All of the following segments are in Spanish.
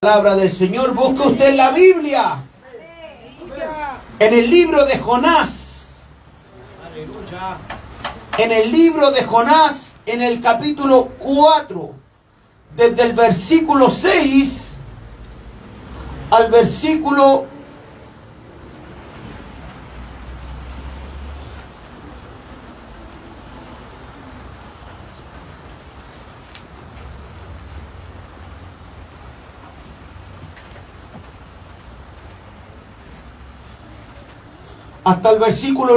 Palabra del Señor, busque usted en la Biblia, en el libro de Jonás, en el libro de Jonás, en el capítulo 4, desde el versículo 6 al versículo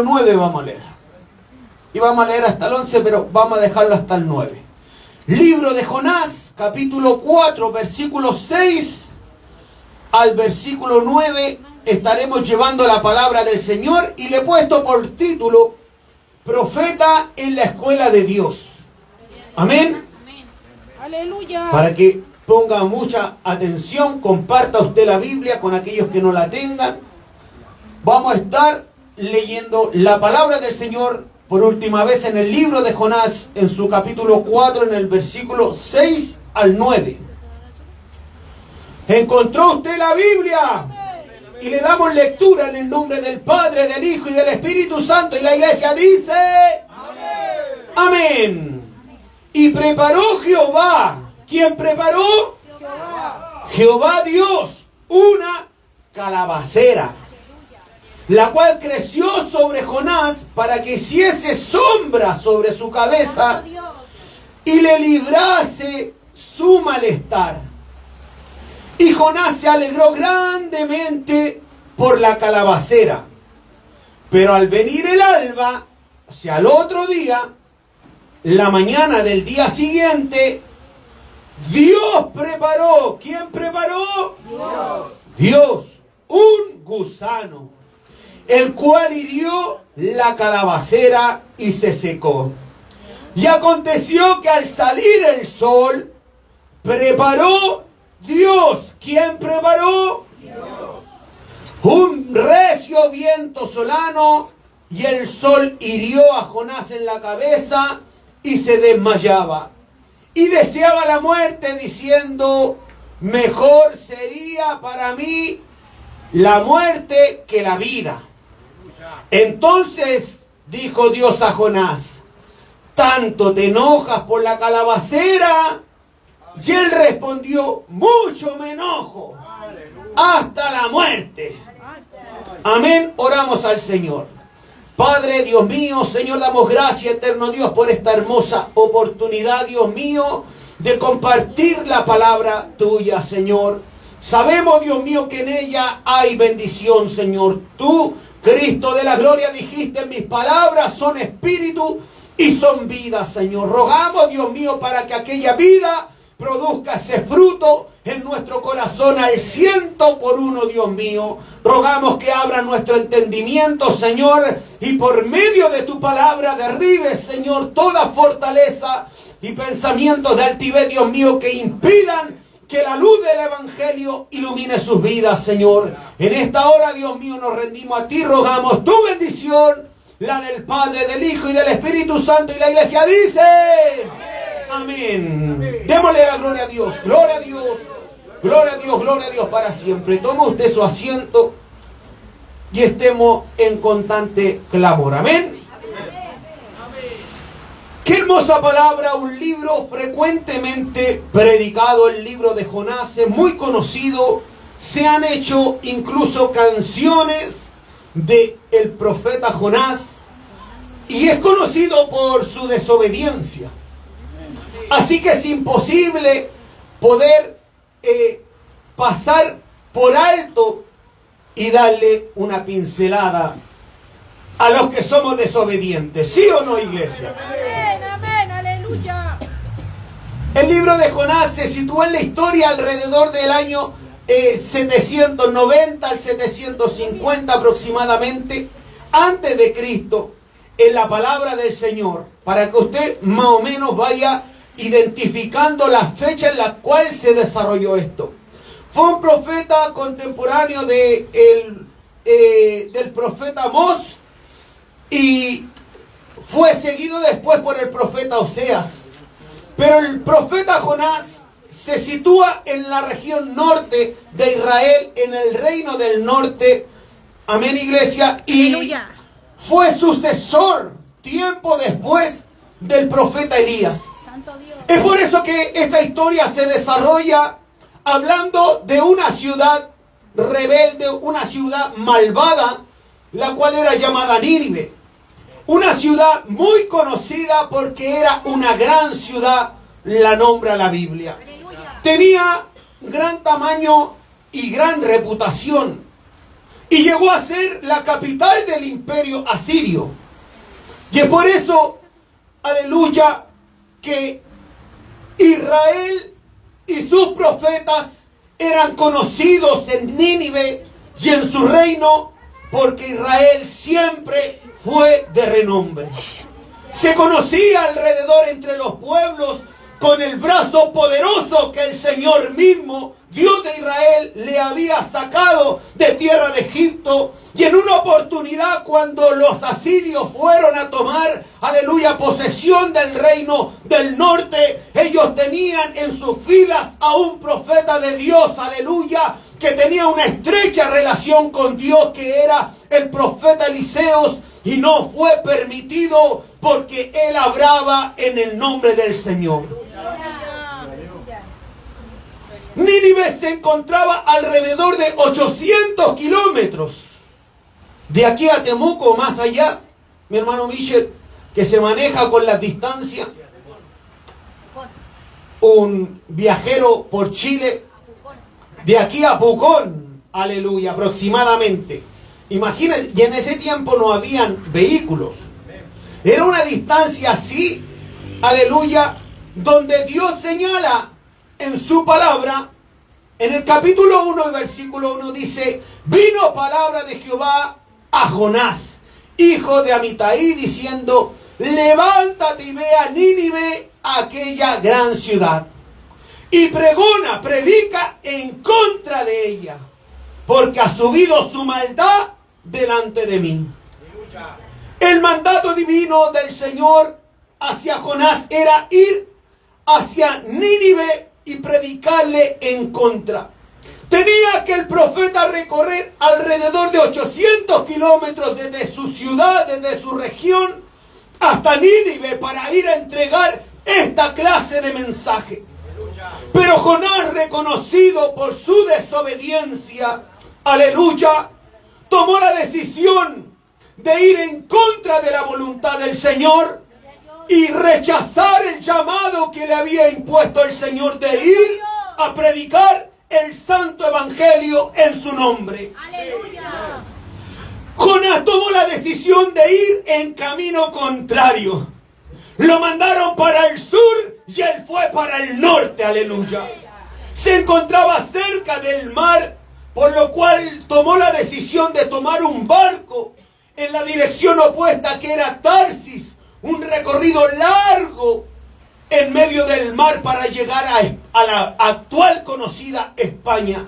9 vamos a leer. Y vamos a leer hasta el 11, pero vamos a dejarlo hasta el 9. Libro de Jonás, capítulo 4, versículo 6 al versículo 9. Estaremos llevando la palabra del Señor y le he puesto por título Profeta en la escuela de Dios. Amén. Aleluya. Para que ponga mucha atención, comparta usted la Biblia con aquellos que no la tengan. Vamos a estar leyendo la palabra del Señor por última vez en el libro de Jonás, en su capítulo 4, en el versículo 6 al 9. ¿Encontró usted la Biblia? Y le damos lectura en el nombre del Padre, del Hijo y del Espíritu Santo. Y la iglesia dice: Amén. Amén. Y preparó Jehová. ¿Quién preparó? Jehová Dios, una calabacera, la cual creció sobre Jonás para que hiciese sombra sobre su cabeza y le librase su malestar. Y Jonás se alegró grandemente por la calabacera. Pero al venir el alba, o sea, al otro día, la mañana del día siguiente, Dios preparó. ¿Quién preparó? Dios, un gusano, el cual hirió la calabacera y se secó. Y aconteció que al salir el sol, preparó Dios. ¿Quién preparó? Dios. Un recio viento solano, y el sol hirió a Jonás en la cabeza y se desmayaba. Y deseaba la muerte, diciendo: mejor sería para mí la muerte que la vida. Entonces dijo Dios a Jonás: ¿tanto te enojas por la calabacera? Y él respondió: mucho me enojo, hasta la muerte. Amén. Oramos al Señor. Padre, Dios mío, Señor, damos gracias, eterno Dios, por esta hermosa oportunidad, Dios mío, de compartir la palabra tuya, Señor. Sabemos, Dios mío, que en ella hay bendición, Señor. Tú, Cristo de la gloria, dijiste: mis palabras son espíritu y son vida, Señor. Rogamos, Dios mío, para que aquella vida produzca ese fruto en nuestro corazón al 100%, Dios mío. Rogamos que abra nuestro entendimiento, Señor, y por medio de tu palabra derribes, Señor, toda fortaleza y pensamientos de altivez, Dios mío, que impidan que la luz del Evangelio ilumine sus vidas, Señor. En esta hora, Dios mío, nos rendimos a ti, rogamos tu bendición, la del Padre, del Hijo y del Espíritu Santo. Y la iglesia dice: Amén. Amén. Démosle la gloria a Dios. Gloria a Dios. Gloria a Dios, gloria a Dios para siempre. Toma usted su asiento y estemos en constante clamor. Amén. Qué hermosa palabra, un libro frecuentemente predicado, el libro de Jonás, es muy conocido. Se han hecho incluso canciones del profeta Jonás y es conocido por su desobediencia. Así que es imposible poder pasar por alto y darle una pincelada a los que somos desobedientes. ¿Sí o no, iglesia? Amén, amén, aleluya. El libro de Jonás se sitúa en la historia alrededor del año 790 al 750 aproximadamente, antes de Cristo, en la palabra del Señor, para que usted más o menos vaya identificando la fecha en la cual se desarrolló esto. Fue un profeta contemporáneo del profeta Amós, y fue seguido después por el profeta Oseas. Pero el profeta Jonás se sitúa en la región norte de Israel, en el reino del norte. Amén, iglesia. Y Aleluya. fue sucesor tiempo después del profeta Elías. Santo Dios. Es por eso que esta historia se desarrolla hablando de una ciudad rebelde, una ciudad malvada, la cual era llamada Nínive. Una ciudad muy conocida porque era una gran ciudad, la nombra la Biblia. Aleluya. Tenía gran tamaño y gran reputación. Y llegó a ser la capital del imperio asirio. Y es por eso, aleluya, que Israel y sus profetas eran conocidos en Nínive y en su reino, porque Israel siempre fue de renombre. Se conocía alrededor entre los pueblos con el brazo poderoso que el Señor mismo, Dios de Israel, le había sacado de tierra de Egipto. Y en una oportunidad, cuando los asirios fueron a tomar, aleluya, posesión del reino del norte, ellos tenían en sus filas a un profeta de Dios, aleluya, que tenía una estrecha relación con Dios, que era el profeta Eliseos, y no fue permitido porque él hablaba en el nombre del Señor. Nínive se encontraba alrededor de 800 kilómetros. De aquí a Temuco, más allá, mi hermano Michel, que se maneja con las distancias. Un viajero por Chile, de aquí a Pucón, aleluya, aproximadamente. Imagínense, y en ese tiempo no habían vehículos. Era una distancia así, aleluya, donde Dios señala en su palabra, en el capítulo 1, versículo 1, dice: vino palabra de Jehová a Jonás, hijo de Amitai, diciendo: levántate y ve a Nínive, aquella gran ciudad, y pregona, predica en contra de ella, porque ha subido su maldad delante de mí. El mandato divino del Señor hacia Jonás era ir hacia Nínive y predicarle en contra. Tenía que el profeta recorrer alrededor de 800 kilómetros desde su ciudad, desde su región, hasta Nínive para ir a entregar esta clase de mensaje. Pero Jonás, reconocido por su desobediencia, aleluya, tomó la decisión de ir en contra de la voluntad del Señor y rechazar el llamado que le había impuesto el Señor de ir a predicar el santo evangelio en su nombre. Aleluya. Jonás tomó la decisión de ir en camino contrario. Lo mandaron para el sur y él fue para el norte, aleluya. Se encontraba cerca del mar, por lo cual tomó la decisión de tomar un barco en la dirección opuesta, que era Tarsis, un recorrido largo en medio del mar para llegar a la actual conocida España.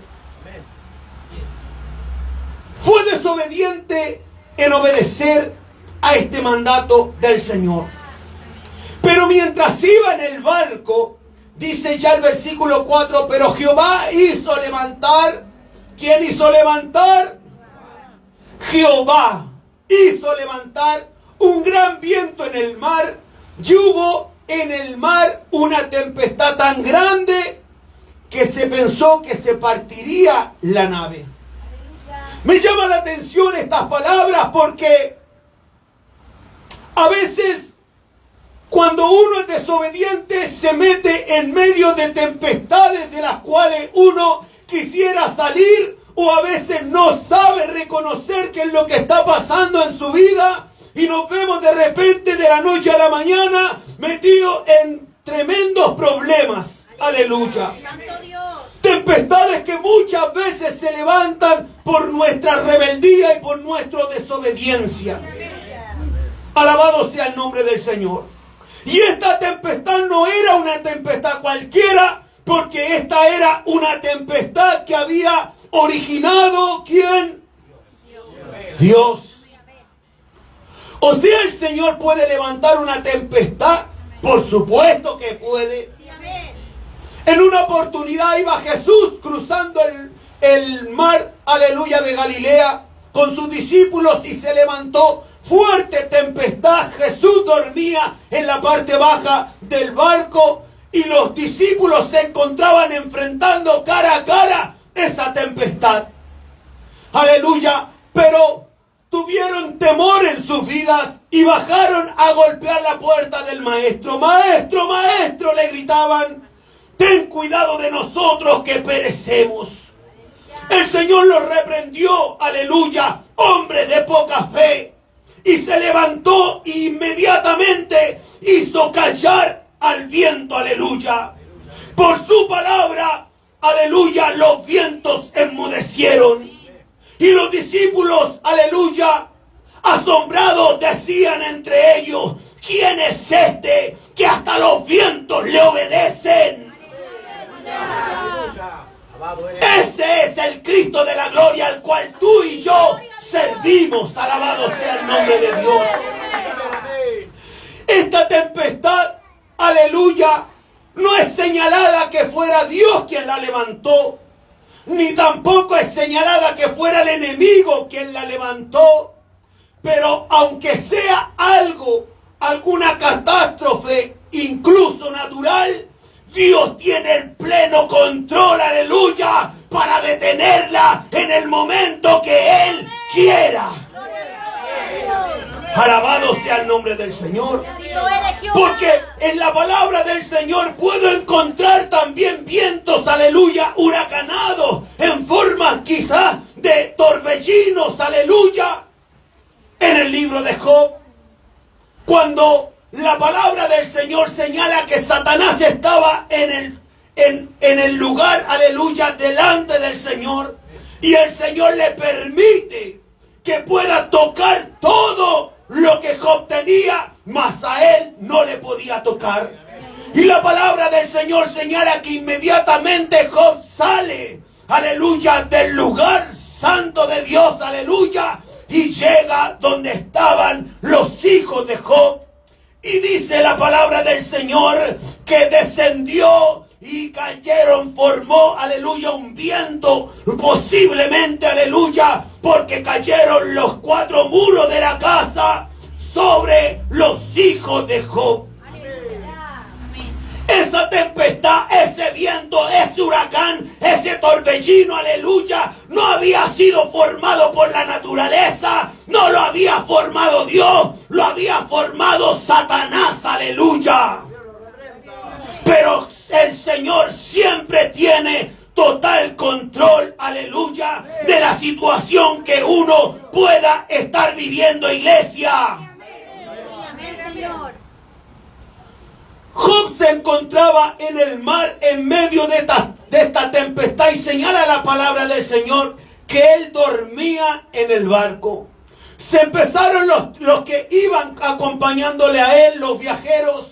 Fue desobediente en obedecer a este mandato del Señor. Pero mientras iba en el barco, dice ya el versículo 4, pero Jehová hizo levantar. ¿Quién hizo levantar? Jehová hizo levantar un gran viento en el mar, y hubo en el mar una tempestad tan grande que se pensó que se partiría la nave. Me llama la atención estas palabras porque a veces cuando uno es desobediente se mete en medio de tempestades de las cuales uno quisiera salir, o a veces no sabe reconocer qué es lo que está pasando en su vida, y nos vemos de repente de la noche a la mañana metidos en tremendos problemas. Aleluya. Santo Dios. Tempestades que muchas veces se levantan por nuestra rebeldía y por nuestra desobediencia. Alabado sea el nombre del Señor. Y esta tempestad no era una tempestad cualquiera, porque esta era una tempestad que había originado ¿quién? Dios. O sea, el Señor puede levantar una tempestad, por supuesto que puede. En una oportunidad iba Jesús cruzando el mar, aleluya, de Galilea con sus discípulos y se levantó fuerte tempestad. Jesús dormía en la parte baja del barco y los discípulos se encontraban enfrentando cara a cara esa tempestad. Aleluya, pero tuvieron temor en sus vidas y bajaron a golpear la puerta del maestro. Maestro, maestro, le gritaban, ten cuidado de nosotros que perecemos. El Señor los reprendió, aleluya, hombre de poca fe. Y se levantó e inmediatamente hizo callar al viento, aleluya. Por su palabra, aleluya, los vientos enmudecieron. Y los discípulos, aleluya, asombrados decían entre ellos, ¿quién es este que hasta los vientos le obedecen? Ese es el Cristo de la gloria al cual tú y yo servimos. Alabado sea el nombre de Dios. Esta tempestad, aleluya, no es señalada que fuera Dios quien la levantó, ni tampoco es señalada que fuera el enemigo quien la levantó. Pero aunque sea algo, alguna catástrofe, incluso natural, Dios tiene el pleno control, aleluya, para detenerla en el momento que Él quiera. Alabado sea el nombre del Señor. Porque en la palabra del Señor puedo encontrar también vientos, aleluya, huracanados, en forma quizás de torbellinos, aleluya. En el libro de Job, cuando la palabra del Señor señala que Satanás estaba en el lugar, aleluya, delante del Señor, y el Señor le permite que pueda tocar todo lo que Job tenía, mas a él no le podía tocar. Y la palabra del Señor señala que inmediatamente Job sale, aleluya, del lugar santo de Dios, aleluya, y llega donde estaban los hijos de Job. Y dice la palabra del Señor que descendió y cayeron, formó, aleluya, un viento, posiblemente, aleluya, porque cayeron los 4 muros de la casa sobre los hijos de Job. Esa tempestad, ese viento, ese huracán, ese torbellino, aleluya, no había sido formado por la naturaleza, no lo había formado Dios, lo había formado Satanás, aleluya. Pero el Señor siempre tiene total control, aleluya, de la situación que uno pueda estar viviendo, iglesia. Amén, Señor. Job se encontraba en el mar en medio de esta tempestad y señala la palabra del Señor que él dormía en el barco. Se empezaron los que iban acompañándole a él, los viajeros,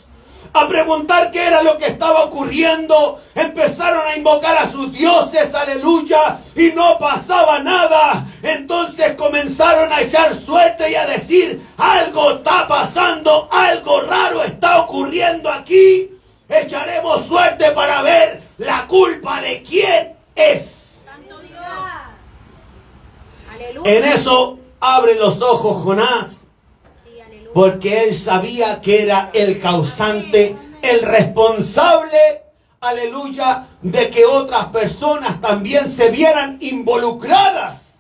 a preguntar qué era lo que estaba ocurriendo. Empezaron a invocar a sus dioses, aleluya, y no pasaba nada. Entonces comenzaron a echar suerte y a decir, algo está pasando, algo raro está ocurriendo aquí. Echaremos suerte para ver la culpa de quién es. Santo Dios. Aleluya. En eso abre los ojos Jonás. Porque él sabía que era el causante, el responsable, aleluya, de que otras personas también se vieran involucradas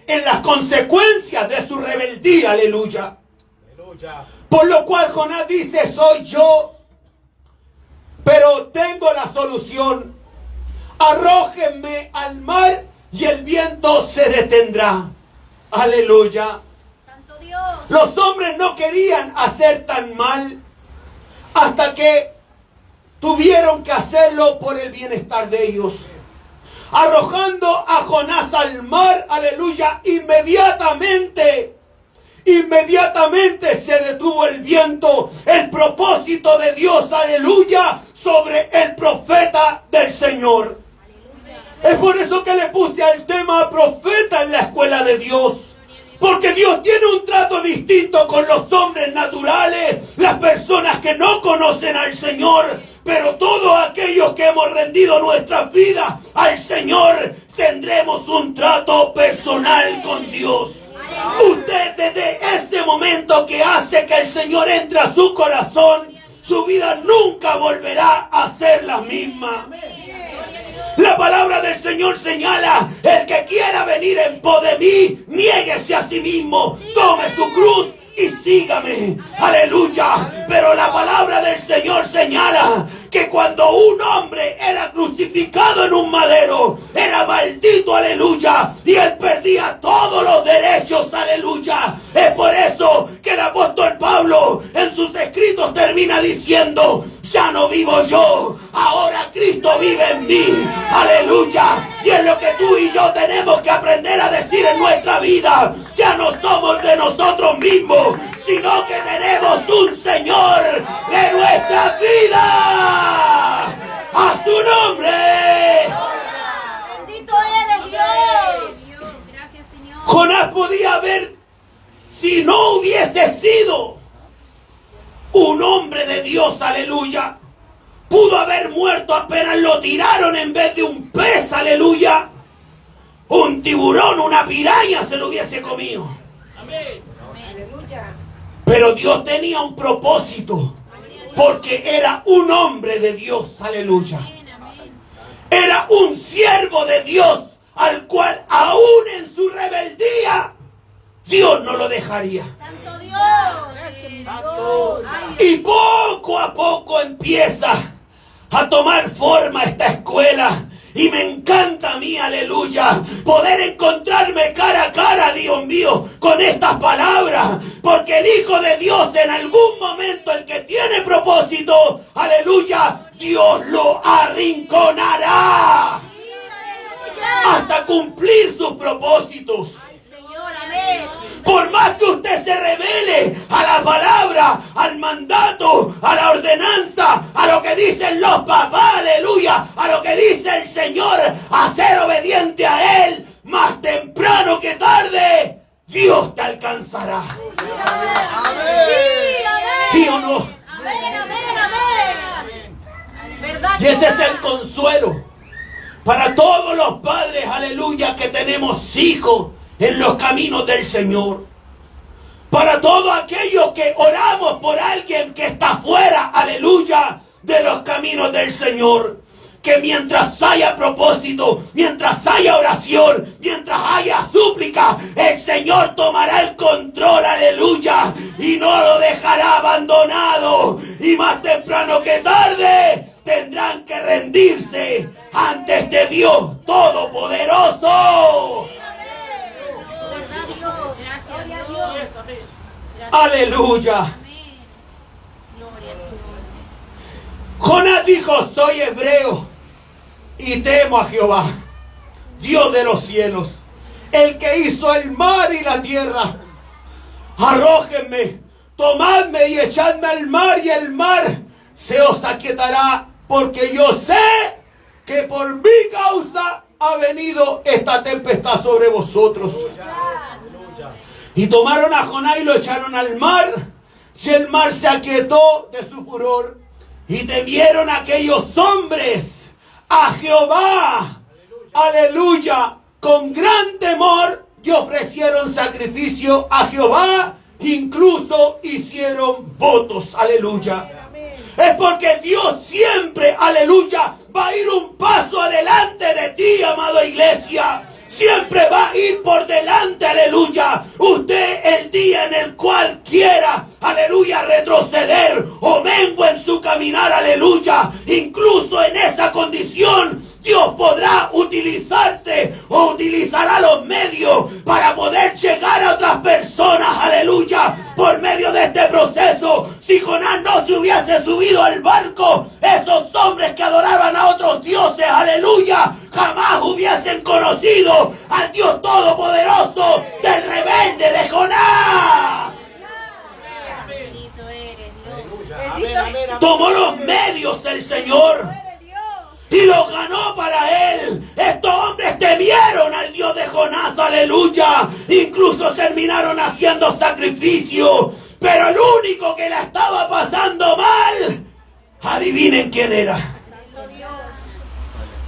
en las consecuencias de su rebeldía, aleluya. Por lo cual Jonás dice, soy yo, pero tengo la solución. Arrójenme al mar y el viento se detendrá. Aleluya. Los hombres no querían hacer tan mal hasta que tuvieron que hacerlo por el bienestar de ellos. Arrojando a Jonás al mar, aleluya, inmediatamente se detuvo el viento, el propósito de Dios, aleluya, sobre el profeta del Señor. Es por eso que le puse al tema profeta en la escuela de Dios. Porque Dios tiene un trato distinto con los hombres naturales, las personas que no conocen al Señor. Pero todos aquellos que hemos rendido nuestras vidas al Señor, tendremos un trato personal con Dios. Usted desde ese momento que hace que el Señor entre a su corazón, su vida nunca volverá a ser la misma. La palabra del Señor señala: el que quiera venir en pos de mí, niéguese a sí mismo, tome su cruz y sígame. Aleluya. Pero la palabra del Señor señala que cuando un hombre era crucificado en un madero, era maldito, aleluya, y él perdía todos los derechos, aleluya. Es por eso que el apóstol Pablo en sus escritos termina diciendo: ya no vivo yo, ahora Cristo vive en mí, aleluya. Y es lo que tú y yo tenemos que aprender a decir en nuestra vida: ya no somos de nosotros mismos, sino que tenemos un Señor de nuestra vida. ¡A su nombre! Bendito eres Dios. Gracias, Señor. Jonás podía haber, si no hubiese sido un hombre de Dios, aleluya, pudo haber muerto apenas lo tiraron en vez de un pez, aleluya. Un tiburón, una piraña se lo hubiese comido. Pero Dios tenía un propósito, porque era un hombre de Dios, aleluya. Era un siervo de Dios, al cual aún en su rebeldía Dios no lo dejaría. Santo Dios. Y poco a poco empieza a tomar forma esta escuela. Y me encanta a mí, aleluya, poder encontrarme cara a cara, Dios mío, con estas palabras. Porque el Hijo de Dios, en algún momento, el que tiene propósito, aleluya, Dios lo arrinconará hasta cumplir sus propósitos. Ay, Señor, amén. Por más que usted se revele a la palabra, al mandato, a la ordenanza, a lo que dicen los papás, aleluya, a lo que dice el Señor, a ser obediente a Él, más temprano que tarde, Dios te alcanzará. Sí, amén. ¿Sí o no? Amén, amén, amén. ¿Verdad? Y ese es el consuelo para todos los padres, aleluya, que tenemos hijos en los caminos del Señor. Para todos aquellos que oramos por alguien que está fuera, aleluya, de los caminos del Señor. Que mientras haya propósito, mientras haya oración, mientras haya súplica, el Señor tomará el control, aleluya, y no lo dejará abandonado. Y más temprano que tarde tendrán que rendirse ante este Dios todopoderoso. ¿Verdad, Dios? Gloria a Dios. Aleluya. Jonás dijo: soy hebreo y temo a Jehová, Dios de los cielos, el que hizo el mar y la tierra. Arrójenme, tomadme y echadme al mar, y el mar se os aquietará, porque yo sé que por mi causa ha venido esta tempestad sobre vosotros. Y tomaron a Jonás y lo echaron al mar, y el mar se aquietó de su furor. Y temieron aquellos hombres a Jehová, aleluya, con gran temor, y ofrecieron sacrificio a Jehová, incluso hicieron votos, aleluya. Es porque Dios siempre, aleluya, va a ir un paso adelante de ti, amada iglesia. Siempre va a ir por delante, aleluya. Usted el día en el cual quiera, aleluya, retroceder o mengue en su caminar, aleluya. Incluso en esa condición, Dios podrá utilizarte o utilizará los medios para poder llegar a otras personas, aleluya, por medio de este proceso. Si Jonás no se hubiese subido al barco, esos hombres que adoraban a otros dioses, aleluya, jamás hubiesen conocido al Dios todopoderoso del rebelde de Jonás. Bendito eres, Dios. Tomó los medios el Señor y los ganó para Él. Estos hombres temieron al Dios de Jonás, aleluya. Incluso terminaron haciendo sacrificio. Pero el único que la estaba pasando mal, Adivinen quién era. Santo Dios.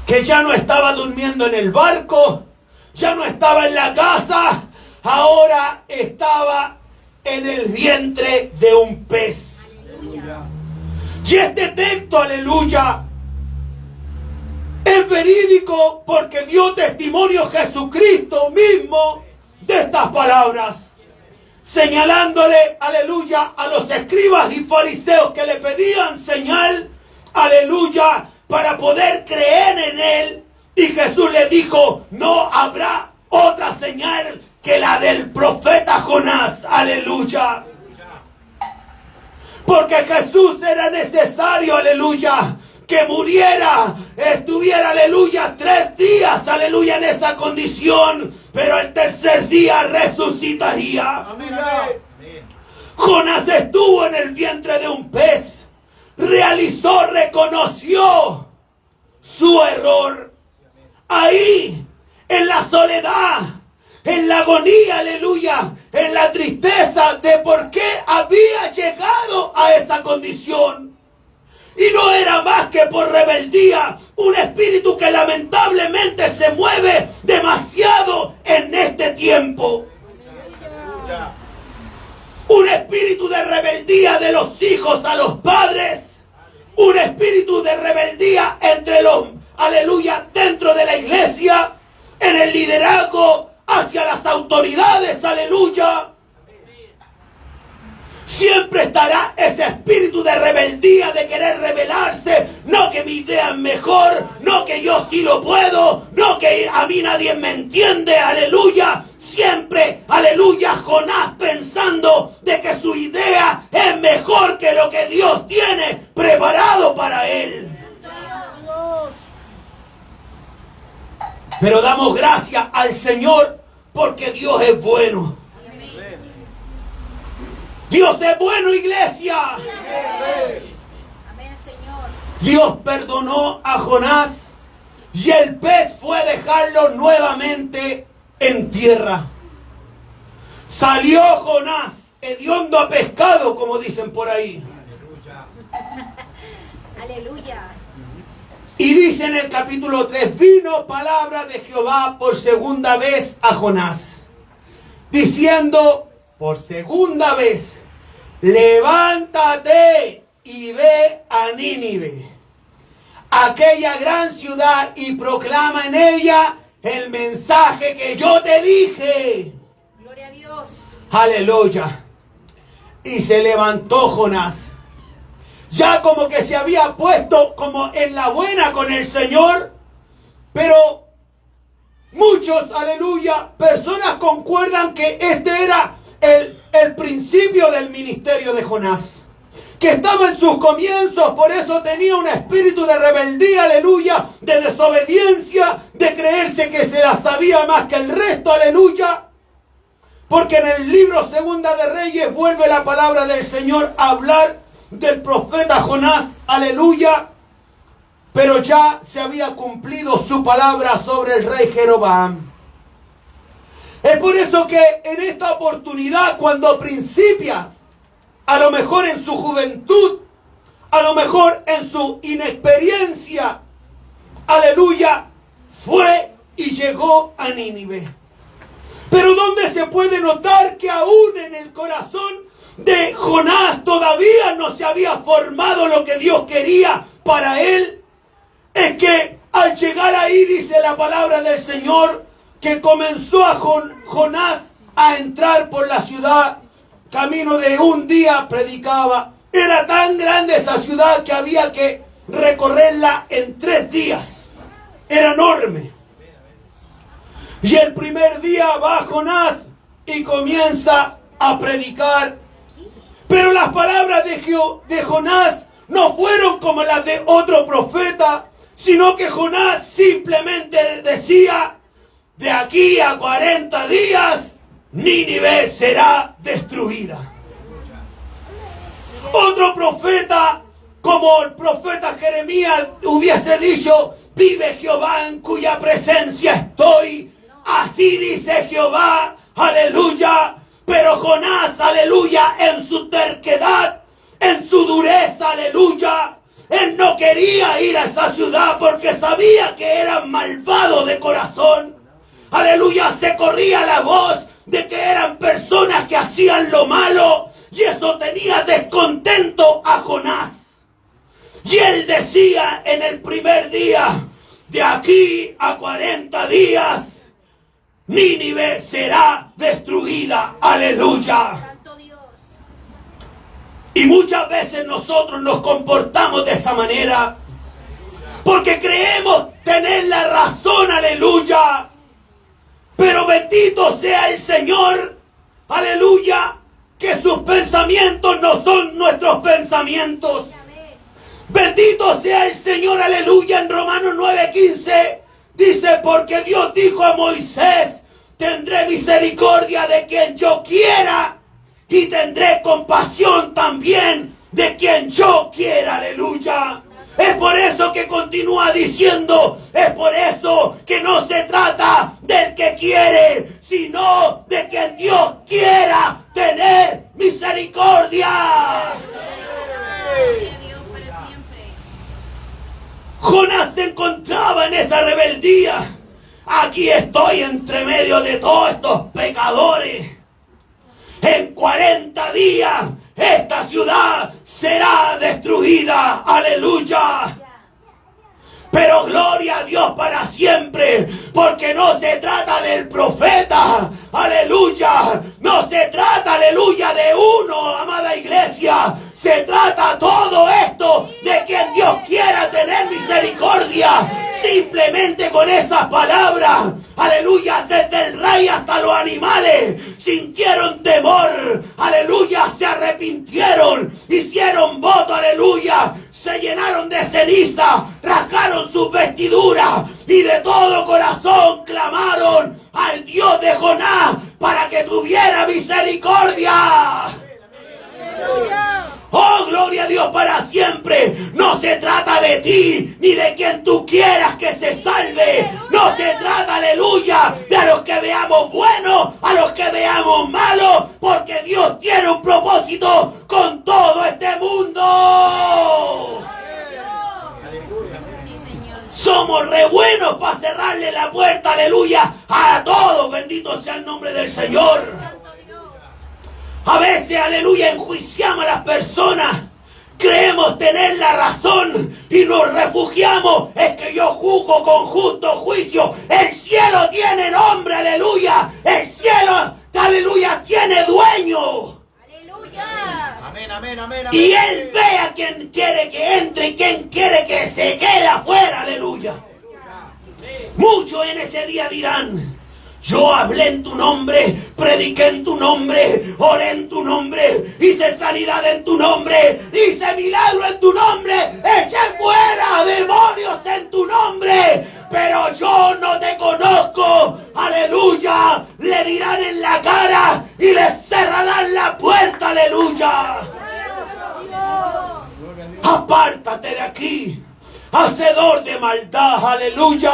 Que ya no estaba durmiendo en el barco, ya no estaba en la casa, ahora estaba en el vientre de un pez. Y este texto, aleluya, es verídico porque dio testimonio Jesucristo mismo de estas palabras, señalándole, aleluya, a los escribas y fariseos que le pedían señal, aleluya, para poder creer en él. Y Jesús le dijo, no habrá otra señal que la del profeta Jonás, aleluya. Porque Jesús era necesario, aleluya, que muriera, estuviera, aleluya, 3 días, aleluya, en esa condición, pero el tercer día resucitaría. Amén. Jonás estuvo en el vientre de un pez, realizó, reconoció su error. Ahí, en la soledad, en la agonía, aleluya, en la tristeza de por qué había llegado a esa condición. Y no era más que por rebeldía, un espíritu que lamentablemente se mueve demasiado en este tiempo. Un espíritu de rebeldía de los hijos a los padres. Un espíritu de rebeldía entre los, aleluya, dentro de la iglesia, en el liderazgo, hacia las autoridades, aleluya. Siempre estará ese espíritu de rebeldía, de querer rebelarse. No que mi idea es mejor, no que yo sí lo puedo, no que a mí nadie me entiende, aleluya. Siempre, aleluya, Jonás pensando de que su idea es mejor que lo que Dios tiene preparado para él. Pero damos gracias al Señor porque Dios es bueno. Dios es bueno, iglesia. Amén, Señor. Dios perdonó a Jonás y el pez fue a dejarlo nuevamente en tierra. Salió Jonás hediondo a pescado, como dicen por ahí. Aleluya. Y dice en el capítulo 3, vino palabra de Jehová por segunda vez a Jonás, diciendo por segunda vez, levántate y ve a Nínive, aquella gran ciudad, y proclama en ella el mensaje que yo te dije. Gloria a Dios. Aleluya. Y se levantó Jonás, ya como que se había puesto como en la buena con el Señor, pero muchos, aleluya, personas concuerdan que este era el principio del ministerio de Jonás, que estaba en sus comienzos, por eso tenía un espíritu de rebeldía, aleluya, de desobediencia, de creerse que se la sabía más que el resto, aleluya. Porque en el libro Segunda de Reyes vuelve la palabra del Señor a hablar del profeta Jonás, aleluya. Pero ya se había cumplido su palabra sobre el rey Jeroboam. Es por eso que en esta oportunidad, cuando principia, a lo mejor en su juventud, a lo mejor en su inexperiencia, aleluya, fue y llegó a Nínive. Pero donde se puede notar que aún en el corazón de Jonás todavía no se había formado lo que Dios quería para él, es que al llegar ahí, dice la palabra del Señor, que comenzó a Jonás a entrar por la ciudad, camino de un día predicaba. Era tan grande esa ciudad que había que recorrerla en 3 días. Era enorme. Y el primer día va Jonás y comienza a predicar. Pero las palabras de Jonás no fueron como las de otro profeta, sino que Jonás simplemente decía, de aquí a 40 días, Nínive será destruida. Otro profeta, como el profeta Jeremías, hubiese dicho, vive Jehová en cuya presencia estoy. Así dice Jehová, aleluya. Pero Jonás, aleluya, en su terquedad, en su dureza, aleluya, él no quería ir a esa ciudad porque sabía que eran malvados de corazón. Aleluya, se corría la voz de que eran personas que hacían lo malo y eso tenía descontento a Jonás. Y él decía en el primer día, de aquí a 40 días, Nínive será destruida. Aleluya. Santo Dios. Y muchas veces nosotros nos comportamos de esa manera porque creemos tener la razón. Aleluya. Pero bendito sea el Señor. Aleluya. Que sus pensamientos no son nuestros pensamientos. Bendito sea el Señor. Aleluya. En Romanos 9:15 dice, porque Dios dijo a Moisés, tendré misericordia de quien yo quiera y tendré compasión también de quien yo quiera. Aleluya. Es por eso que continúa diciendo, es por eso que no se trata del que quiere, sino de quien Dios quiera tener misericordia. Dios para siempre. Jonás se encontraba en esa rebeldía. Aquí estoy entre medio de todos estos pecadores. En 40 días esta ciudad será destruida. Aleluya. Pero gloria a Dios para siempre, porque no se trata del profeta, aleluya, no se trata, aleluya, de uno, amada iglesia, se trata todo esto de quien Dios quiera tener misericordia, simplemente con esas palabras, aleluya, desde el rey hasta los animales, sintieron temor, aleluya, se arrepintieron, hicieron voto, aleluya, se llenaron de ceniza, rasgaron sus vestiduras y de todo corazón clamaron al Dios de Jonás para que tuviera misericordia. Oh, gloria a Dios para siempre. No se trata de ti ni de quien tú quieras que se salve. No se trata, aleluya, de a los que veamos buenos, a los que veamos malos, porque Dios tiene un propósito con todo este mundo. Sí, Señor. Somos re buenos para cerrarle la puerta, aleluya, a todos. Bendito sea el nombre del Señor. Santo Dios. A veces, aleluya, enjuiciamos a las personas. Creemos tener la razón y nos refugiamos. Es que yo juzgo con justo juicio. El cielo tiene nombre, aleluya. El cielo, aleluya, tiene dueño. Aleluya. Amén, amén, amén, amén. Y Él ve a quien quiere que entre y quien quiere que se quede afuera, aleluya. Muchos en ese día dirán, yo hablé en tu nombre, prediqué en tu nombre, oré en tu nombre, hice sanidad en tu nombre, hice milagro en tu nombre, eché fuera demonios en tu nombre, pero yo no te conozco, aleluya, le dirán en la cara y le cerrarán la puerta, aleluya. Apártate de aquí, hacedor de maldad, aleluya.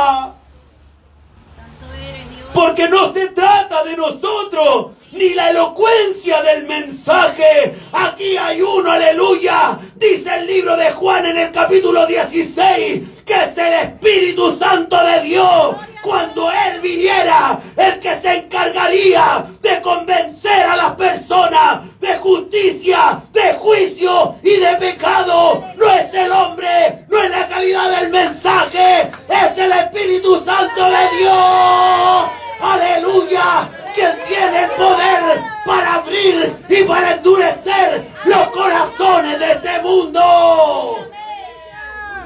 Santo eres, Dios. Porque no se trata de nosotros, ni la elocuencia del mensaje. Aquí hay uno, aleluya. Dice el libro de Juan en el capítulo 16, que es el Espíritu Santo de Dios. Cuando Él viniera, el que se encargaría de convencer a las personas de justicia, de juicio y de pecado. No es el hombre, no es la calidad del mensaje, es el Espíritu Santo de Dios. Aleluya, quien tiene el poder para abrir y para endurecer los corazones de este mundo.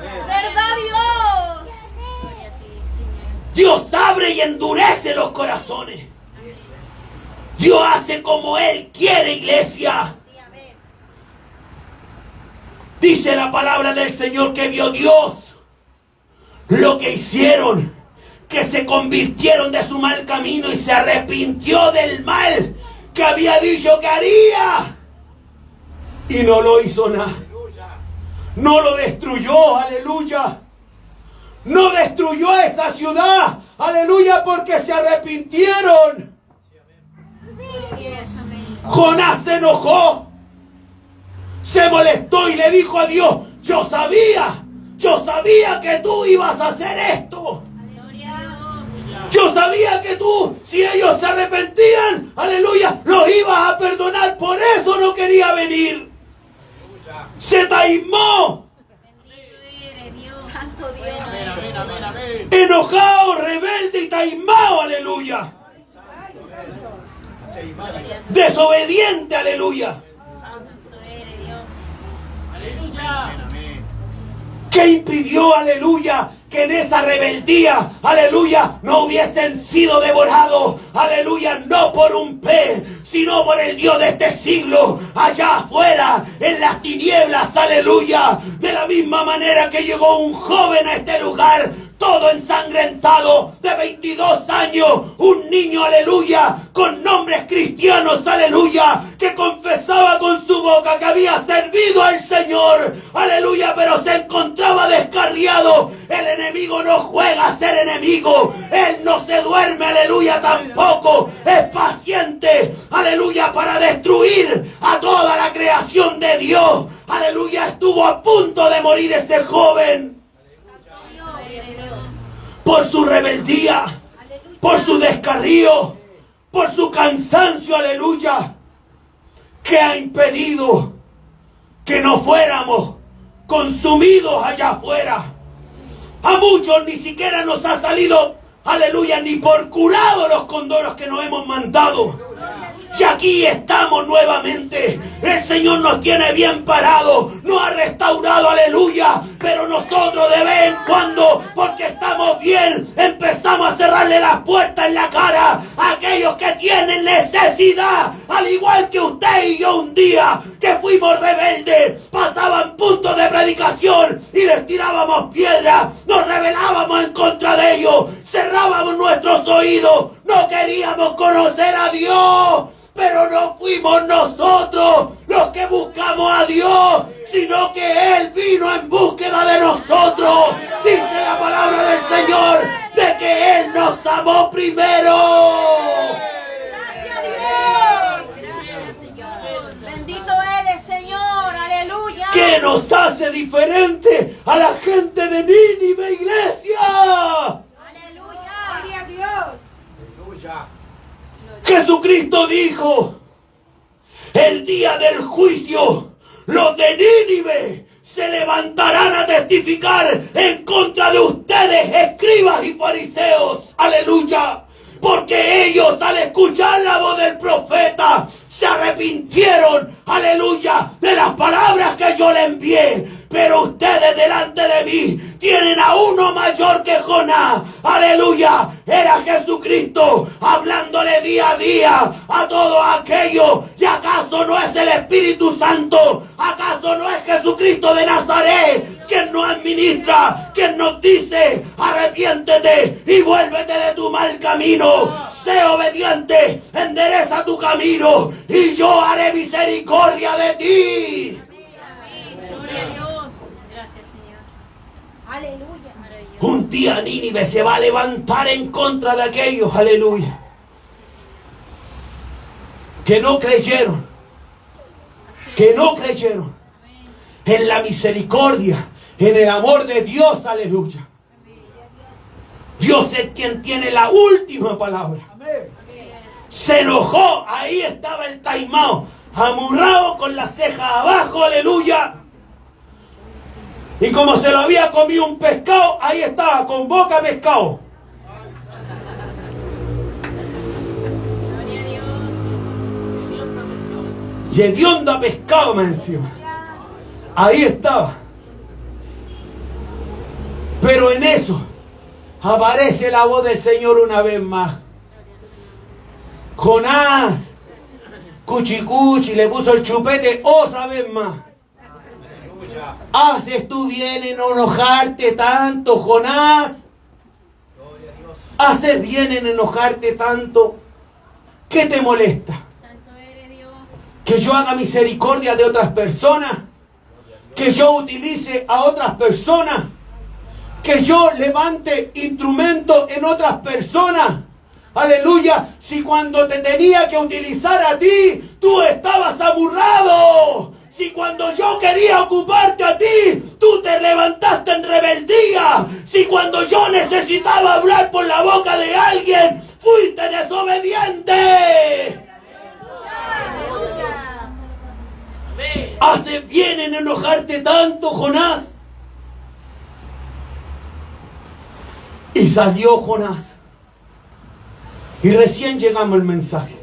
¿Verdad, Dios? Gloria a ti, Señor. Dios abre y endurece los corazones. Dios hace como Él quiere, iglesia. Sí, amén. Dice la palabra del Señor que vio Dios lo que hicieron, que se convirtieron de su mal camino y se arrepintió del mal que había dicho que haría. Y no lo hizo nada. No lo destruyó, aleluya. No destruyó esa ciudad, aleluya, porque se arrepintieron. Así es, amén. Jonás se enojó, se molestó y le dijo a Dios, yo sabía que tú ibas a hacer esto. Gloria a Dios. Yo sabía que tú, si ellos se arrepentían, aleluya, los ibas a perdonar. Por eso no quería venir. Se taimó. Bendito eres Dios. Santo Dios. Enojado, rebelde y taimado, aleluya. Desobediente, aleluya. Santo eres Dios. ¿Qué impidió, aleluya, que en esa rebeldía, aleluya, no hubiesen sido devorados, aleluya, no por un pez, sino por el Dios de este siglo, allá afuera, en las tinieblas, aleluya? De la misma manera que llegó un joven a este lugar, todo ensangrentado, de 22 años, un niño, aleluya, con nombres cristianos, aleluya, que confesaba con su boca que había servido al Señor, aleluya, pero se encontraba descarriado. El enemigo no juega a ser enemigo, él no se duerme, aleluya, tampoco es paciente, aleluya, para destruir a toda la creación de Dios, aleluya. Estuvo a punto de morir ese joven por su rebeldía, por su descarrío, por su cansancio, aleluya, que ha impedido que no fuéramos consumidos allá afuera. A muchos ni siquiera nos ha salido, aleluya, ni por curado los condoros que nos hemos mandado. Y aquí estamos nuevamente. El Señor nos tiene bien parados, nos ha restaurado, aleluya. Pero nosotros de vez en cuando, porque estamos bien, empezamos a cerrarle las puertas en la cara a aquellos que tienen necesidad. Al igual que usted y yo un día, que fuimos rebeldes, pasaban puntos de predicación y les tirábamos piedras, nos rebelábamos en contra de ellos, cerrábamos nuestros oídos, no queríamos conocer a Dios. Pero no fuimos nosotros los que buscamos a Dios, sino que Él vino en búsqueda de nosotros. Dice la palabra del Señor de que Él nos amó primero. Gracias a Dios. Gracias, Señor. Bendito eres, Señor. Aleluya. ¿Qué nos hace diferente a la gente de Nínive, iglesia? Aleluya. Gloria a Dios. Jesucristo dijo, el día del juicio, los de Nínive se levantarán a testificar en contra de ustedes, escribas y fariseos. Aleluya. Porque ellos, al escuchar la voz del profeta, se arrepintieron, aleluya, de las palabras que yo le envié. Pero ustedes delante de mí tienen a uno mayor que Jonás, aleluya. Era Jesucristo hablándole día a día a todos aquellos. ¿Y acaso no es el Espíritu Santo? ¿Acaso no es Jesucristo de Nazaret quien nos administra, quien nos dice, arrepiéntete y vuélvete de tu mal camino? Sé obediente, endereza tu camino y yo haré misericordia de ti. Amén. Gloria a Dios. Gracias, Señor. Aleluya. Maravilloso. Un día Nínive se va a levantar en contra de aquellos, aleluya, que no creyeron, Amén. en la misericordia, en el amor de Dios, aleluya. Dios es quien tiene la última palabra. Se enojó, ahí estaba el taimao, amurrado con las cejas abajo, aleluya. Y como se lo había comido un pescado, ahí estaba con boca de pescado. Gloria a Dios. Y hediondo pescado más encima. Ahí estaba. Pero en eso aparece la voz del Señor una vez más. Jonás, cuchicuchi, le puso el chupete otra vez más. ¿Haces tú bien en enojarte tanto, Jonás? ¿Haces bien en enojarte tanto? ¿Qué te molesta? Santo eres Dios. ¿Que yo haga misericordia de otras personas? ¿Que yo utilice a otras personas? ¿Que yo levante instrumentos en otras personas? Aleluya. Si cuando te tenía que utilizar a ti, tú estabas amurrado. Si cuando yo quería ocuparte a ti, tú te levantaste en rebeldía. Si cuando yo necesitaba hablar por la boca de alguien, fuiste desobediente. ¿Hace bien en enojarte tanto, Jonás? Y salió Jonás. Y recién llegamos al mensaje.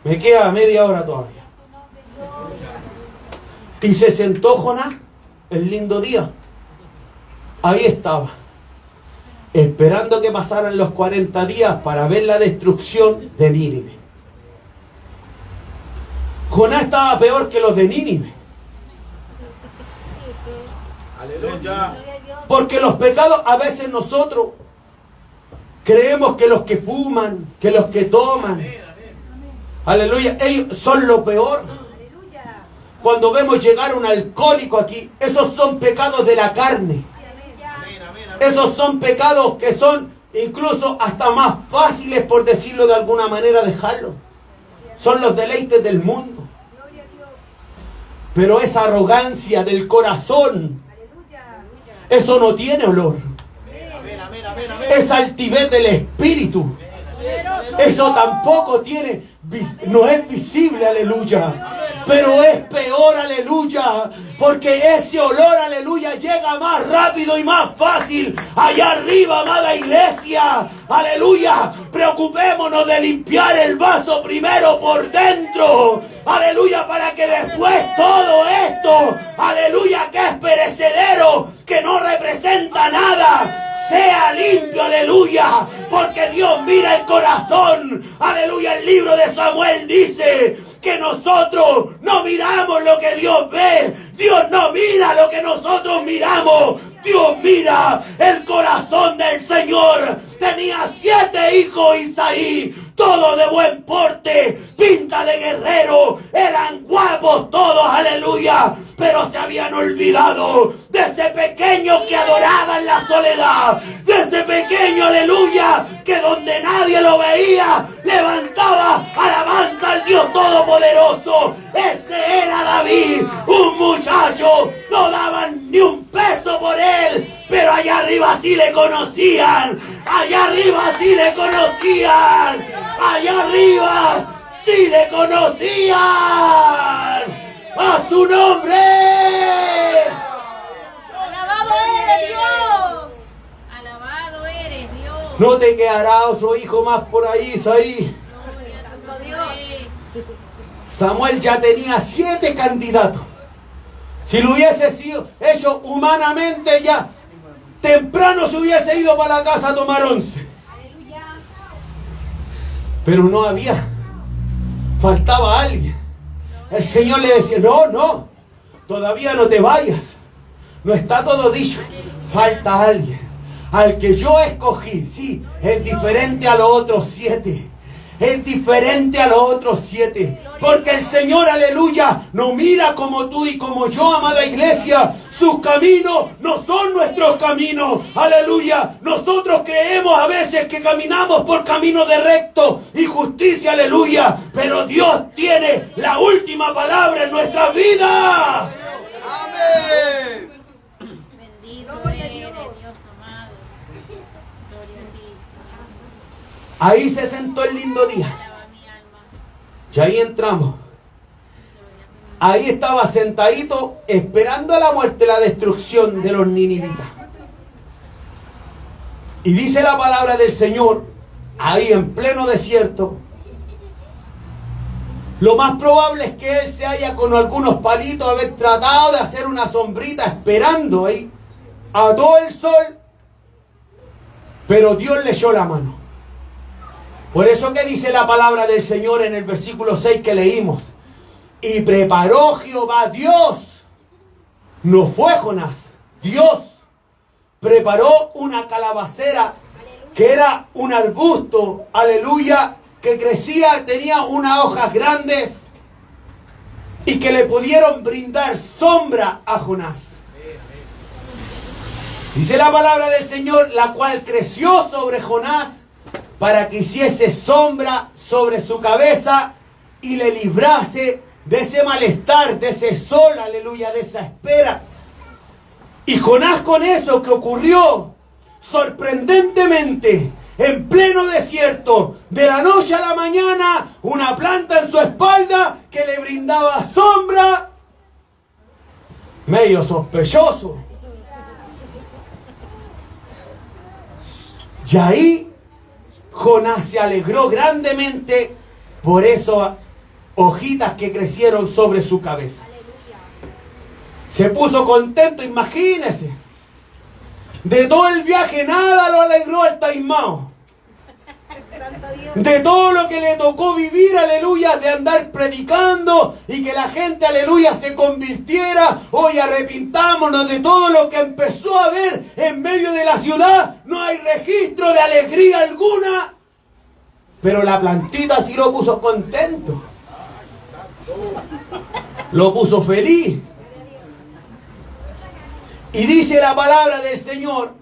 Me queda media hora todavía. Y se sentó Jonás, el lindo día. Ahí estaba, esperando que pasaran los 40 días para ver la destrucción de Nínive. Jonás estaba peor que los de Nínive. Aleluya. Porque los pecados, a veces nosotros creemos que los que fuman, que los que toman, aleluya, ellos son lo peor. Cuando vemos llegar un alcohólico aquí, esos son pecados de la carne. Esos son pecados que son incluso hasta más fáciles, por decirlo de alguna manera, dejarlos. Son los deleites del mundo. Pero esa arrogancia del corazón, eso no tiene olor. Esa altivez del espíritu, eso tampoco tiene, no es visible, aleluya. Pero es peor, aleluya, porque ese olor, aleluya, llega más rápido y más fácil allá arriba, amada iglesia, aleluya. Preocupémonos de limpiar el vaso primero por dentro, aleluya, para que después todo esto, aleluya, que es perecedero, que no representa nada, sea limpio, aleluya, porque Dios mira el corazón, aleluya. El libro de Samuel dice que nosotros no miramos lo que Dios ve, Dios no mira lo que nosotros miramos, Dios mira el corazón del Señor. Tenía 7 hijos Isaí, todos de buen porte, pinta de guerrero, eran guapos todos, aleluya, pero se habían olvidado de ese pequeño que adoraba en la soledad, de ese pequeño, aleluya, que donde nadie lo veía, levantaba alabanza al Dios Todopoderoso. Ese era David, un muchacho, no daban ni un peso por él, pero allá arriba sí le conocían, allá arriba sí le conocían, allá arriba sí le conocían. ¡A su nombre! Alabado eres Dios. Alabado eres Dios. No te quedará otro hijo más por ahí, Isaí. Santo Dios. Samuel ya tenía 7 candidatos. Si lo hubiese sido hecho humanamente, ya temprano se hubiese ido para la casa a tomar 11. Pero no había. Faltaba alguien. El Señor le decía, no, todavía no te vayas. No está todo dicho. Falta alguien. Al que yo escogí, sí, es diferente a los otros 7. Es diferente a los otros 7. Porque el Señor, aleluya, no mira como tú y como yo, amada iglesia. Sus caminos no son nuestros caminos, aleluya. Nosotros creemos a veces que caminamos por camino de recto y justicia, aleluya. Pero Dios tiene la última palabra en nuestras vidas. Amén. Bendito eres, Dios amado. Gloria a ti, Señor. Ahí se sentó el lindo día. Alaba mi alma. Y ahí entramos. Ahí estaba sentadito esperando la muerte, la destrucción de los ninivitas. Y dice la palabra del Señor, ahí en pleno desierto, lo más probable es que él se haya con algunos palitos haber tratado de hacer una sombrita esperando ahí a todo el sol, pero Dios le echó la mano. Por eso que dice la palabra del Señor en el versículo 6 que leímos. Y preparó Jehová Dios. No fue Jonás. Dios preparó una calabacera que era un arbusto, aleluya, que crecía, tenía unas hojas grandes y que le pudieron brindar sombra a Jonás. Dice la palabra del Señor, la cual creció sobre Jonás para que hiciese sombra sobre su cabeza y le librase de ese malestar, de ese sol, aleluya, de esa espera. Y Jonás, con eso que ocurrió sorprendentemente en pleno desierto, de la noche a la mañana, una planta en su espalda que le brindaba sombra, medio sospechoso. Y ahí Jonás se alegró grandemente por esas hojitas que crecieron sobre su cabeza. Se puso contento, imagínese. De todo el viaje nada lo alegró el taimao. De todo lo que le tocó vivir, aleluya, de andar predicando y que la gente, aleluya, se convirtiera. Hoy arrepintámonos de todo lo que empezó a ver en medio de la ciudad. No hay registro de alegría alguna. Pero la plantita sí lo puso contento. Lo puso feliz. Y dice la palabra del Señor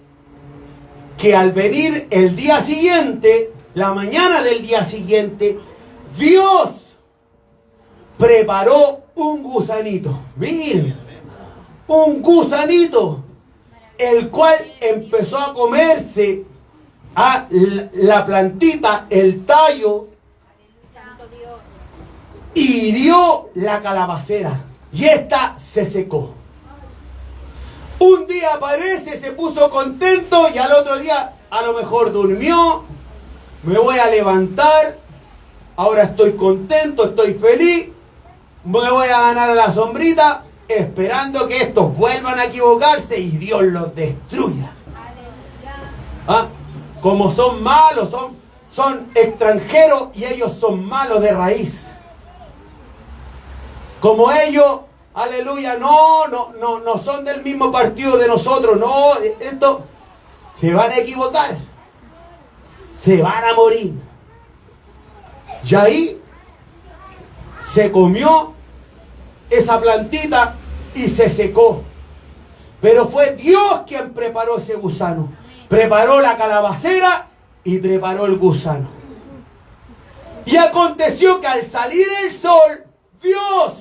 que al venir el día siguiente, la mañana del día siguiente, Dios preparó un gusanito. Miren, un gusanito, el cual empezó a comerse a la plantita, el tallo, y hirió la calabacera. Y esta se secó. Un día aparece, se puso contento y al otro día a lo mejor durmió. Me voy a levantar, ahora estoy contento, estoy feliz, me voy a ganar a la sombrita, esperando que estos vuelvan a equivocarse y Dios los destruya. ¿Ah? Como son malos, son extranjeros y ellos son malos de raíz. Como ellos, aleluya, no son del mismo partido de nosotros, no, esto se van a equivocar. Se van a morir. Y ahí se comió esa plantita y se secó. Pero fue Dios quien preparó ese gusano. Preparó la calabacera y preparó el gusano. Y aconteció que al salir el sol, Dios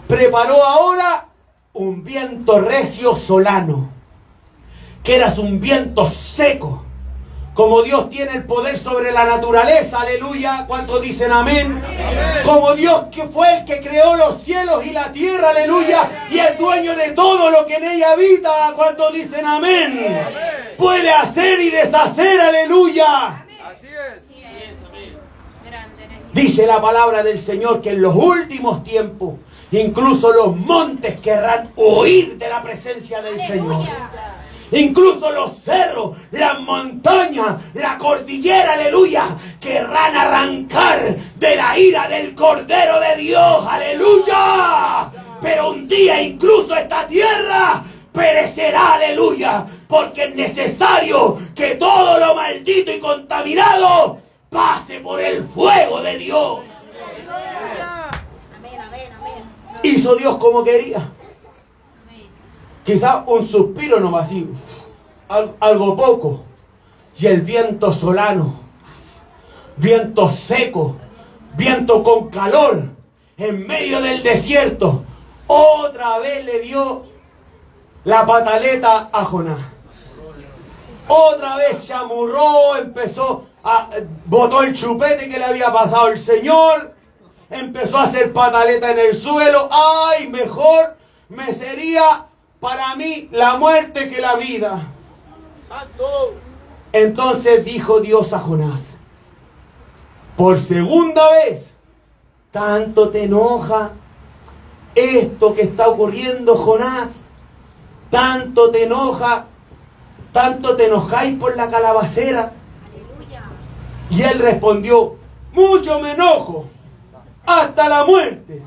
preparó ahora un viento recio solano, que era un viento seco. Como Dios tiene el poder sobre la naturaleza, aleluya, ¿cuántos dicen amén? Amén. Como Dios que fue el que creó los cielos y la tierra, aleluya, y el dueño de todo lo que en ella habita, ¿cuántos dicen amén? Amén. Puede hacer y deshacer, aleluya. Así es. Dice la palabra del Señor que en los últimos tiempos, incluso los montes querrán huir de la presencia del Señor. Incluso los cerros, las montañas, la cordillera, aleluya, querrán arrancar de la ira del Cordero de Dios, aleluya. Pero un día incluso esta tierra perecerá, aleluya, porque es necesario que todo lo maldito y contaminado pase por el fuego de Dios. Amén, amén, amén. Hizo Dios como quería. Quizás un suspiro nomás así, algo poco. Y el viento solano, viento seco, viento con calor, en medio del desierto, otra vez le dio la pataleta a Jonás. Otra vez se amurró, botó el chupete que le había pasado el Señor, empezó a hacer pataleta en el suelo. ¡Ay, mejor me sería para mí la muerte que la vida! Entonces dijo Dios a Jonás, por segunda vez, ¿tanto te enoja esto que está ocurriendo, Jonás? ¿Tanto te enoja? ¿Tanto te enojáis por la calabacera? Y él respondió, mucho me enojo, hasta la muerte.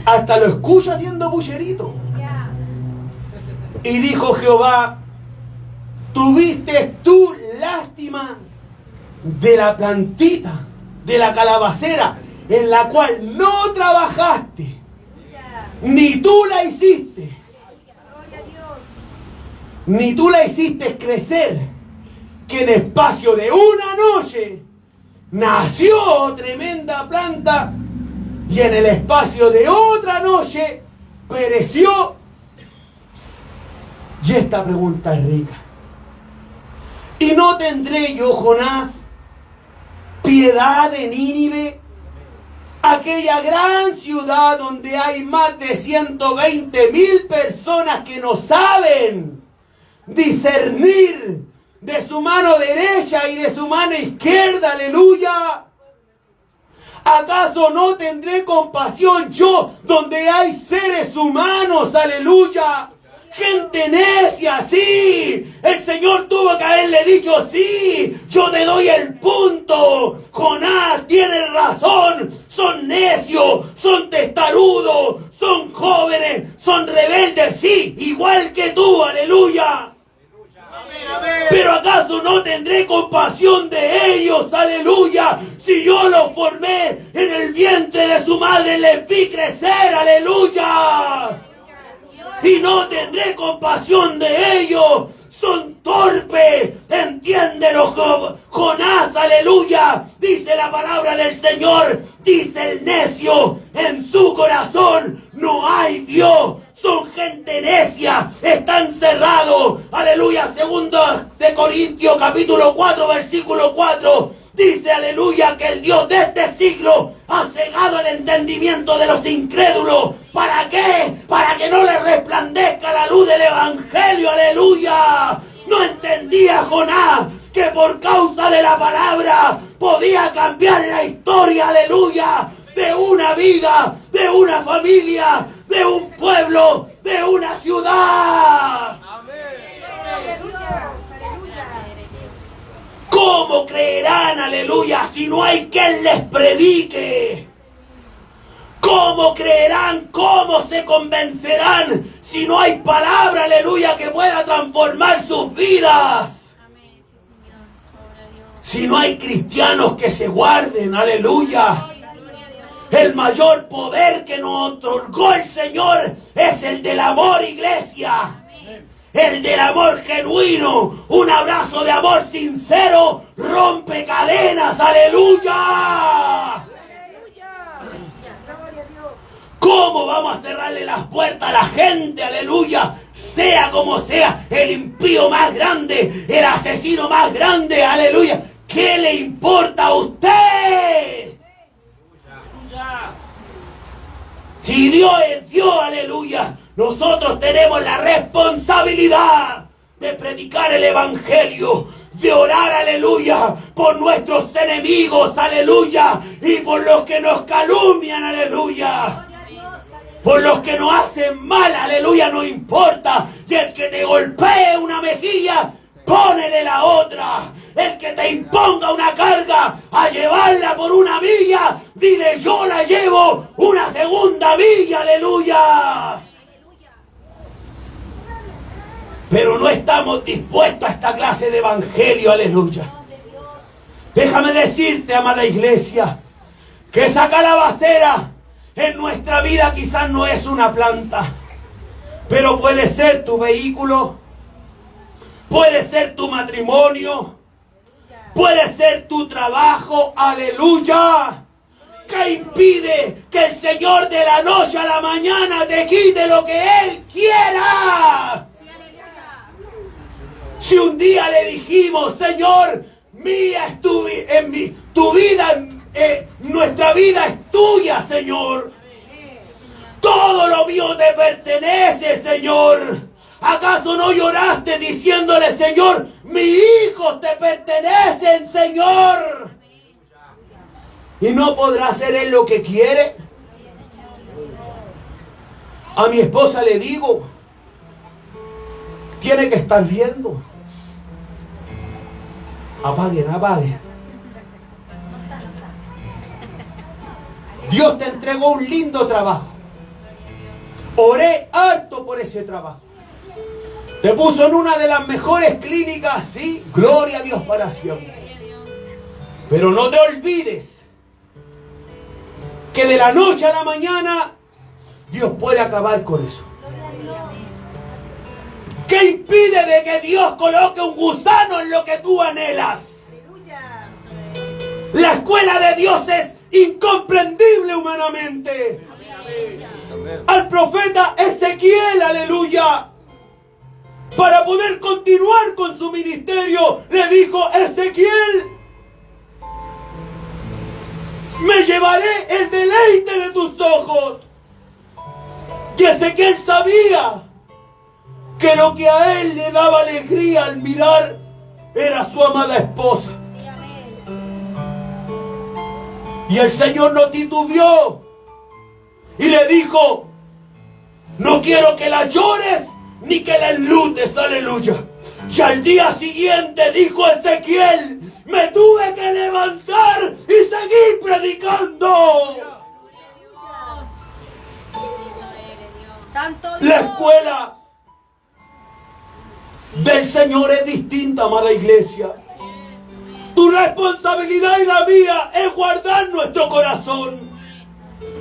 Hasta lo escucho haciendo pucherito. Y dijo Jehová, ¿tuviste tú lástima de la plantita, de la calabacera, en la cual no trabajaste, ni tú la hiciste, crecer, que en espacio de una noche nació tremenda planta y en el espacio de otra noche pereció. Y esta pregunta es rica. ¿Y no tendré yo, Jonás, piedad de Nínive, aquella gran ciudad donde hay más de 120,000 personas que no saben discernir de su mano derecha y de su mano izquierda? Aleluya. ¿Acaso no tendré compasión yo donde hay seres humanos? Aleluya. Gente necia, sí. El Señor tuvo que haberle dicho, sí, yo te doy el punto. Jonás, tienes razón. Son necios, son testarudos, son jóvenes, son rebeldes, sí, igual que tú, aleluya. Pero ¿acaso no tendré compasión de ellos? Aleluya. Si yo los formé en el vientre de su madre, les vi crecer, aleluya. Y no tendré compasión de ellos. Son torpes, entiéndelo, Jonás, aleluya. Dice la palabra del Señor, dice el necio, en su corazón no hay Dios. Son gente necia, están cerrados. Aleluya, 2 de Corintios capítulo 4, versículo 4. Dice, aleluya, que el Dios de este siglo ha cegado el entendimiento de los incrédulos. ¿Para qué? Para que no les resplandezca la luz del Evangelio, aleluya. No entendía Jonás que por causa de la palabra podía cambiar la historia, aleluya, de una vida, de una familia, de un pueblo, de una ciudad. ¿Cómo creerán, aleluya, si no hay quien les predique? ¿Cómo creerán, cómo se convencerán si no hay palabra, aleluya, que pueda transformar sus vidas? Si no hay cristianos que se guarden, aleluya. El mayor poder que nos otorgó el Señor es el del amor, iglesia. El del amor genuino. Un abrazo de amor sincero rompe cadenas, aleluya. ¿Cómo vamos a cerrarle las puertas a la gente, aleluya? Sea como sea, el impío más grande, el asesino más grande, aleluya. ¿Qué le importa a usted? Si Dios es Dios, aleluya, nosotros tenemos la responsabilidad de predicar el Evangelio, de orar, aleluya, por nuestros enemigos, aleluya, y por los que nos calumnian, aleluya. Por los que nos hacen mal, aleluya, no importa. Y el que te golpee una mejilla, pónele la otra. El que te imponga una carga a llevarla por una milla, dile, yo la llevo una segunda milla, aleluya. Pero no estamos dispuestos a esta clase de evangelio, aleluya. Déjame decirte, amada iglesia, que esa calabacera en nuestra vida quizás no es una planta, pero puede ser tu vehículo, puede ser tu matrimonio, puede ser tu trabajo, aleluya. ¿Qué impide que el Señor de la noche a la mañana te quite lo que Él quiera? Si un día le dijimos, Señor, mía es tu vida, nuestra vida es tuya, Señor. Todo lo mío te pertenece, Señor. ¿Acaso no lloraste diciéndole, Señor, mis hijos te pertenecen, Señor? ¿Y no podrá hacer Él lo que quiere? A mi esposa le digo, tiene que estar viendo. Apaguen. Dios te entregó un lindo trabajo. Oré harto por ese trabajo. Te puso en una de las mejores clínicas, sí, gloria a Dios para siempre. Pero no te olvides que de la noche a la mañana Dios puede acabar con eso. ¿Qué impide de que Dios coloque un gusano en lo que tú anhelas? La escuela de Dios es incomprendible humanamente. Al profeta Ezequiel, aleluya, para poder continuar con su ministerio, le dijo: Ezequiel, me llevaré el deleite de tus ojos. Y Ezequiel sabía que lo que a él le daba alegría al mirar era su amada esposa. Y el Señor no titubeó y le dijo: no quiero que la llores ni que la enlutes, aleluya. Y al día siguiente dijo Ezequiel: me tuve que levantar y seguir predicando. Santo Dios. La escuela del Señor es distinta, amada iglesia. Tu responsabilidad y la mía es guardar nuestro corazón,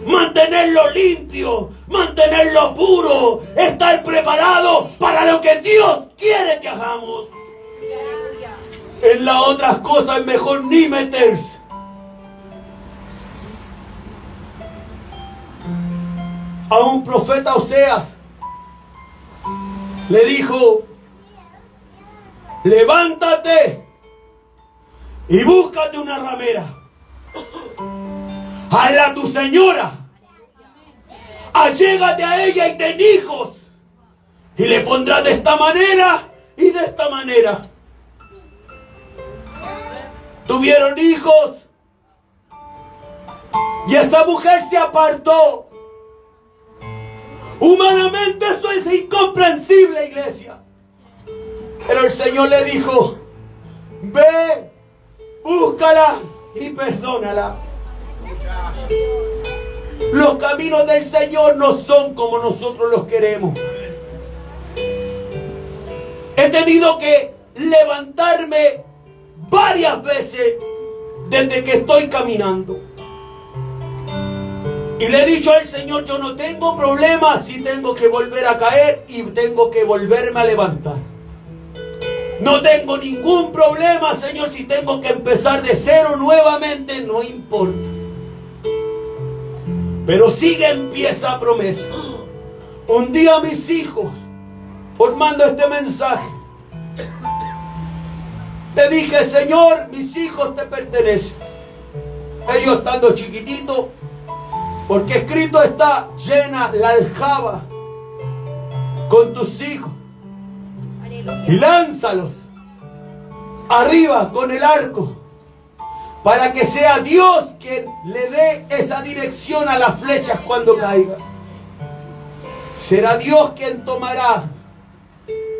mantenerlo limpio, mantenerlo puro, estar preparado para lo que Dios quiere que hagamos. En las otras cosas es mejor ni meterse. A un profeta Oseas le dijo: levántate y búscate una ramera, hazla a tu señora, allégate a ella y ten hijos, y le pondrás de esta manera y de esta manera. Tuvieron hijos y esa mujer se apartó. Humanamente eso es incomprensible, iglesia. Pero el Señor le dijo: ve, búscala y perdónala. Los caminos del Señor no son como nosotros los queremos. He tenido que levantarme varias veces desde que estoy caminando. Y le he dicho al Señor: yo no tengo problema si tengo que volver a caer y tengo que volverme a levantar. No tengo ningún problema, Señor, si tengo que empezar de cero nuevamente, no importa. Pero sigue en pie esa promesa. Un día mis hijos, formando este mensaje, le dije: Señor, mis hijos te pertenecen. Ellos estando chiquititos, porque escrito está: llena la aljaba con tus hijos y lánzalos arriba con el arco, para que sea Dios quien le dé esa dirección a las flechas cuando caigan. Será Dios quien tomará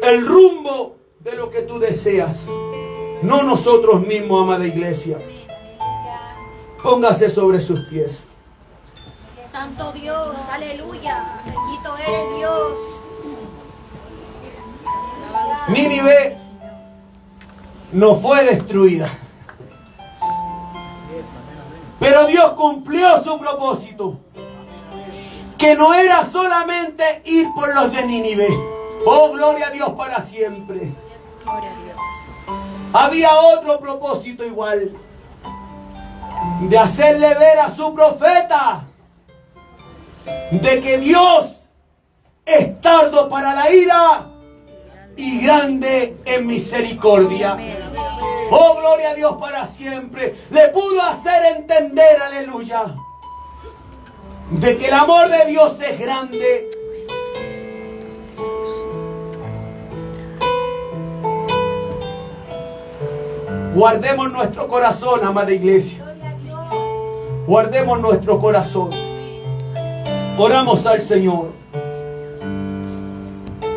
el rumbo de lo que tú deseas, no nosotros mismos, amada iglesia. Póngase sobre sus pies. Santo Dios, aleluya. Bendito eres Dios. Nínive no fue destruida, pero Dios cumplió su propósito, que no era solamente ir por los de Nínive. Oh, gloria a Dios para siempre. Gloria a Dios. Había otro propósito igual, de hacerle ver a su profeta de que Dios es tardo para la ira y grande en misericordia. Oh, gloria a Dios para siempre. Le pudo hacer entender, aleluya, de que el amor de Dios es grande. Guardemos nuestro corazón, amada iglesia. Guardemos nuestro corazón. Oramos al Señor.